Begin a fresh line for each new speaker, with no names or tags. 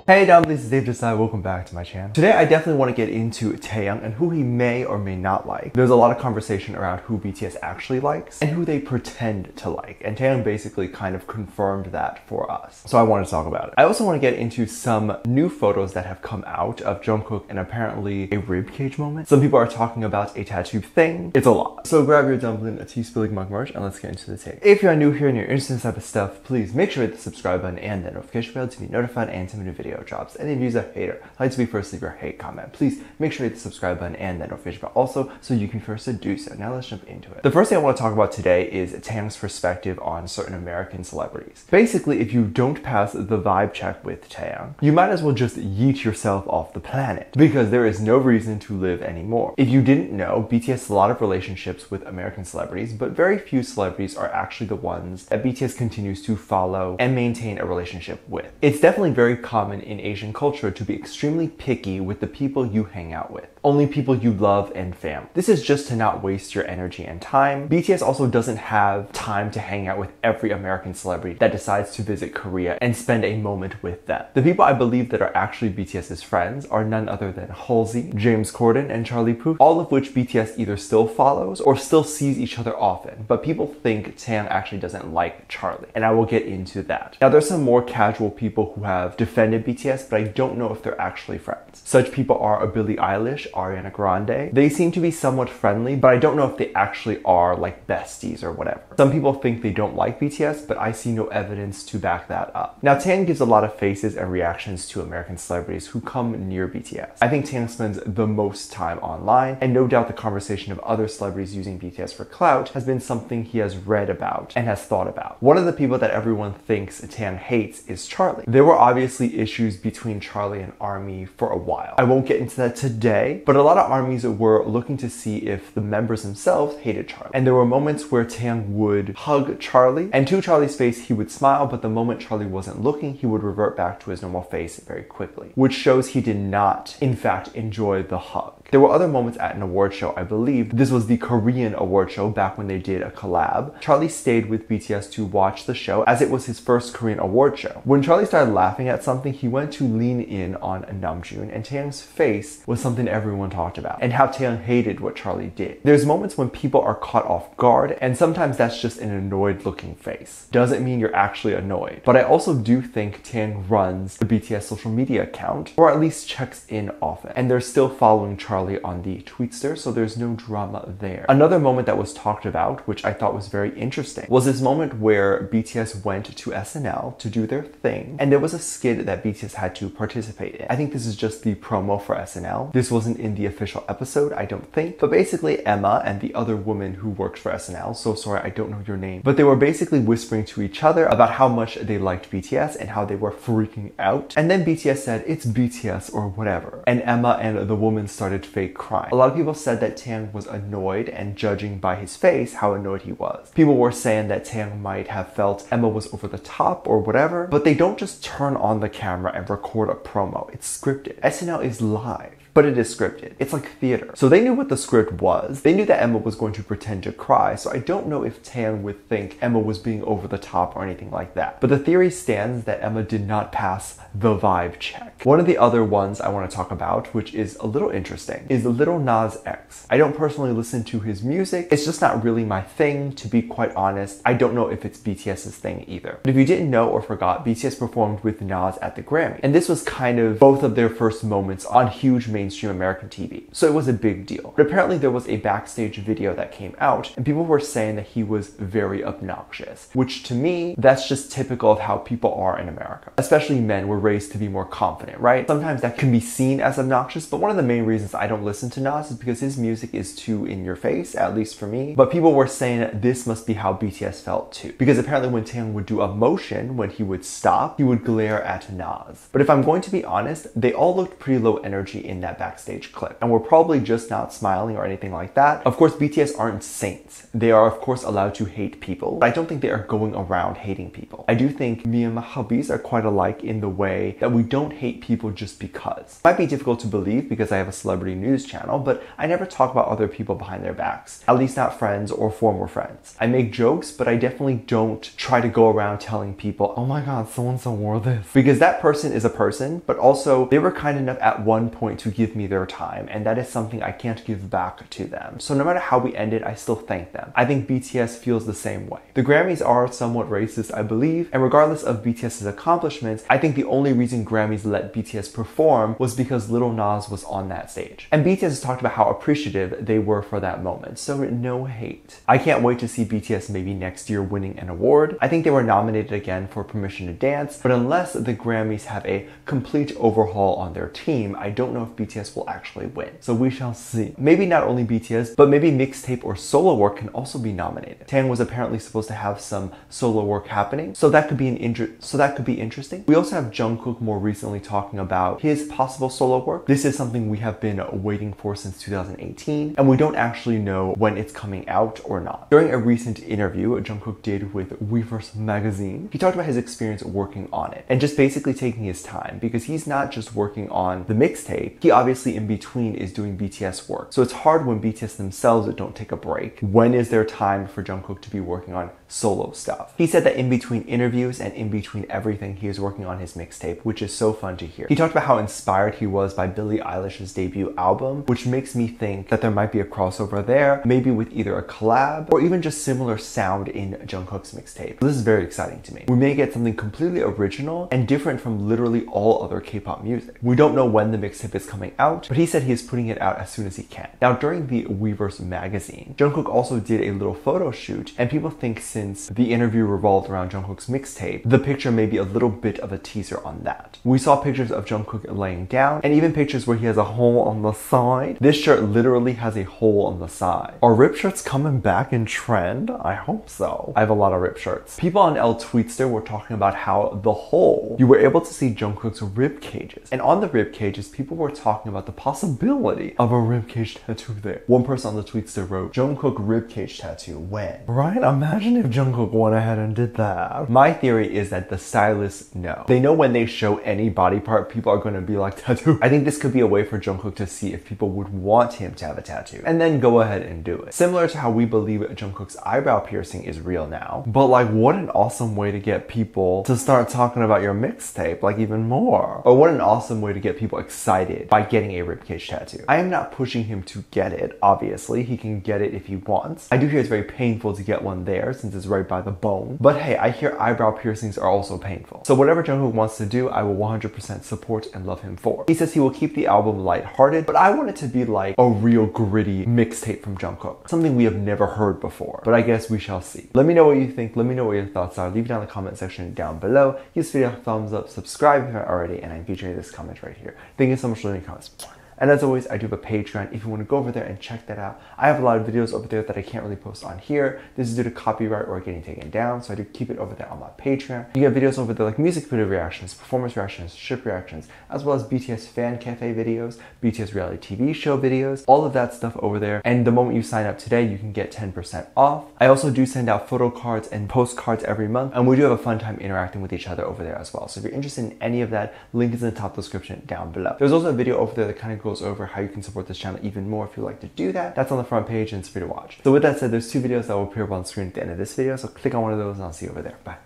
Hey dumplings, it's JJK1. Welcome back to my channel. Today I definitely want to get into Taehyung and who he may or may not like. There's a lot of conversation around who BTS actually likes and who they pretend to like, and Taehyung basically kind of confirmed that for us. So I want to talk about it. I also want to get into some new photos that have come out of Jungkook and apparently a ribcage moment. Some people are talking about a tattoo thing. It's a lot. So grab your dumpling, a tea-spilling mug merch, and let's get into the tape. If you are new here and you're interested in this type of stuff, please make sure to hit the subscribe button and the notification bell to be notified anytime a new video drops. And if you're a hater, I'd like to be first to leave your hate comment. Please make sure to hit the subscribe button and that notification bell also so you can be first to do so. Now let's jump into it. The first thing I want to talk about today is Taehyung's perspective on certain American celebrities. Basically, if you don't pass the vibe check with Taehyung, you might as well just yeet yourself off the planet because there is no reason to live anymore. If you didn't know, BTS has a lot of relationships with American celebrities, but very few celebrities are actually the ones that BTS continues to follow and maintain a relationship with. It's definitely very common in Asian culture to be extremely picky with the people you hang out with. Only people you love and family. This is just to not waste your energy and time. BTS also doesn't have time to hang out with every American celebrity that decides to visit Korea and spend a moment with them. The people I believe that are actually BTS's friends are none other than Halsey, James Corden, and Charlie Puth, all of which BTS either still follows or still sees each other often, but people think Taehyung actually doesn't like Charlie, and I will get into that. Now there's some more casual people who have defended BTS, but I don't know if they're actually friends. Such people are Billie Eilish, Ariana Grande. They seem to be somewhat friendly, but I don't know if they actually are like besties or whatever. Some people think they don't like BTS, but I see no evidence to back that up. Now Taehyung gives a lot of faces and reactions to American celebrities who come near BTS. I think Taehyung spends the most time online, and no doubt the conversation of other celebrities using BTS for clout has been something he has read about and has thought about. One of the people that everyone thinks Taehyung hates is Charlie. There were obviously issues between Charlie and ARMY for a while. I won't get into that today, but a lot of ARMYs were looking to see if the members themselves hated Charlie. And there were moments where Taehyung would hug Charlie, and to Charlie's face he would smile, but the moment Charlie wasn't looking, he would revert back to his normal face very quickly, which shows he did not, in fact, enjoy the hug. There were other moments at an award show, I believe. This was the Korean award show back when they did a collab. Charlie stayed with BTS to watch the show as it was his first Korean award show. When Charlie started laughing at something, he went to lean in on Namjoon, and Taehyung's face was something everyone talked about, and how Taehyung hated what Charlie did. There's moments when people are caught off guard, and sometimes that's just an annoyed looking face. Doesn't mean you're actually annoyed. But I also do think Taehyung runs the BTS social media account, or at least checks in often, and they're still following Charlie on the Tweetster, so there's no drama there. Another moment that was talked about, which I thought was very interesting, was this moment where BTS went to SNL to do their thing, and there was a skit that BTS had to participate in. I think this is just the promo for SNL. This wasn't in the official episode, I don't think, but basically Emma and the other woman who worked for SNL, so sorry I don't know your name, but they were basically whispering to each other about how much they liked BTS and how they were freaking out, and then BTS said, "It's BTS" or whatever, and Emma and the woman started fake crying. A lot of people said that Taehyung was annoyed, and judging by his face how annoyed he was. People were saying that Taehyung might have felt Emma was over the top or whatever, but they don't just turn on the camera and record a promo. It's scripted. SNL is live, but it is scripted. It's like theater. So they knew what the script was. They knew that Emma was going to pretend to cry, so I don't know if Taehyung would think Emma was being over the top or anything like that. But the theory stands that Emma did not pass the vibe check. One of the other ones I want to talk about, which is a little interesting, is Lil Nas X. I don't personally listen to his music. It's just not really my thing, to be quite honest. I don't know if it's BTS's thing either. But if you didn't know or forgot, BTS performed with Nas at the Grammy. And this was kind of both of their first moments on huge mainstream American TV. So it was a big deal. But apparently there was a backstage video that came out, and people were saying that he was very obnoxious, which to me, that's just typical of how people are in America. Especially men were raised to be more confident, right? Sometimes that can be seen as obnoxious, but one of the main reasons I don't listen to Nas is because his music is too in your face, at least for me. But people were saying that this must be how BTS felt too. Because apparently when Taehyung would do a motion, when he would stop, he would glare at Nas. But if I'm going to be honest, they all looked pretty low energy in that that backstage clip. And we're probably just not smiling or anything like that. Of course, BTS aren't saints. They are, of course, allowed to hate people, but I don't think they are going around hating people. I do think me and my hubbies are quite alike in the way that we don't hate people just because. It might be difficult to believe because I have a celebrity news channel, but I never talk about other people behind their backs, at least not friends or former friends. I make jokes, but I definitely don't try to go around telling people, oh my god, so-and-so wore this. Because that person is a person, but also they were kind enough at one point to give me their time, and that is something I can't give back to them. So no matter how we ended, I still thank them. I think BTS feels the same way. The Grammys are somewhat racist, I believe, and regardless of BTS's accomplishments, I think the only reason Grammys let BTS perform was because Lil Nas was on that stage. And BTS has talked about how appreciative they were for that moment, so no hate. I can't wait to see BTS maybe next year winning an award. I think they were nominated again for Permission to Dance, but unless the Grammys have a complete overhaul on their team, I don't know if BTS will actually win. So we shall see. Maybe not only BTS, but maybe Mixtape or solo work can also be nominated. Taehyung was apparently supposed to have some solo work happening, so that could be interesting. We also have Jungkook more recently talking about his possible solo work. This is something we have been waiting for since 2018, and we don't actually know when it's coming out or not. During a recent interview Jungkook did with Weverse magazine, he talked about his experience working on it and just basically taking his time, because he's not just working on the mixtape, he obviously in between is doing BTS work. So it's hard when BTS themselves don't take a break. When is there time for Jungkook to be working on solo stuff? He said that in between interviews and in between everything, he is working on his mixtape, which is so fun to hear. He talked about how inspired he was by Billie Eilish's debut album, which makes me think that there might be a crossover there, maybe with either a collab or even just similar sound in Jungkook's mixtape. This is very exciting to me. We may get something completely original and different from literally all other K-pop music. We don't know when the mixtape is coming out, but he said he is putting it out as soon as he can. Now, during the Weverse magazine, Jungkook also did a little photo shoot, and people think since the interview revolved around Jungkook's mixtape, the picture may be a little bit of a teaser on that. We saw pictures of Jungkook laying down, and even pictures where he has a hole on the side. This shirt literally has a hole on the side. Are rip shirts coming back in trend? I hope so. I have a lot of rip shirts. People on L Tweetster were talking about how the hole, you were able to see Jungkook's rib cages. And on the rib cages, people were talking about the possibility of a rib cage tattoo there. One person on the Tweetster wrote, Jungkook rib cage tattoo, when? Right? Imagine if Jungkook went ahead and did that. My theory is that the stylists know. They know when they show any body part, people are going to be like, tattoo. I think this could be a way for Jungkook to see if people would want him to have a tattoo, and then go ahead and do it. Similar to how we believe Jungkook's eyebrow piercing is real now. But like, what an awesome way to get people to start talking about your mixtape, like even more. Or what an awesome way to get people excited by getting a ribcage tattoo. I am not pushing him to get it, obviously. He can get it if he wants. I do hear it's very painful to get one there since it's right by the bone. But hey, I hear eyebrow piercings are also painful. So whatever Jungkook wants to do, I will 100% support and love him for. He says he will keep the album lighthearted, but I want it to be like a real gritty mixtape from Jungkook. Something we have never heard before, but I guess we shall see. Let me know what you think. Let me know what your thoughts are. Leave it down in the comment section down below. Give this video a thumbs up, subscribe if you're not already, and I'm featuring this comment right here. Thank you so much for leaving comments. And as always, I do have a Patreon if you want to go over there and check that out. I have a lot of videos over there that I can't really post on here. This is due to copyright or getting taken down, so I do keep it over there on my Patreon. You get videos over there like music video reactions, performance reactions, ship reactions, as well as BTS fan cafe videos, BTS reality TV show videos, all of that stuff over there. And the moment you sign up today, you can get 10% off. I also do send out photo cards and postcards every month, and we do have a fun time interacting with each other over there as well. So if you're interested in any of that, link is in the top description down below. There's also a video over there that kind of goes over how you can support this channel even more if you'd like to do that. That's on the front page and it's free to watch. So with that said, there's two videos that will appear up on screen at the end of this video, so click on one of those and I'll see you over there. Bye.